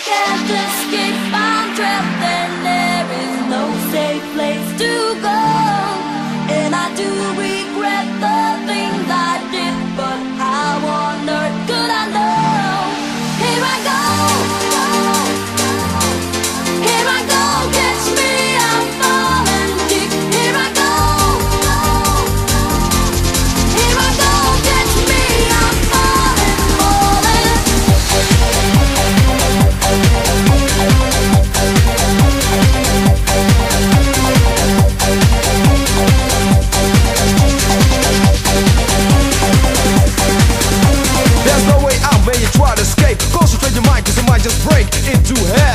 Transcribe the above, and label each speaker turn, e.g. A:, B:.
A: can't escape, I'm trapped and there is no safe place to go. And I do regret the things I did, but how on earth could I know? Here I go, here I go, catch me, I'm falling deep. Here I go, here I go, catch me, I'm falling, falling.
B: There's no way out when you try to escape. Concentrate your mind, cause it might just break into hell.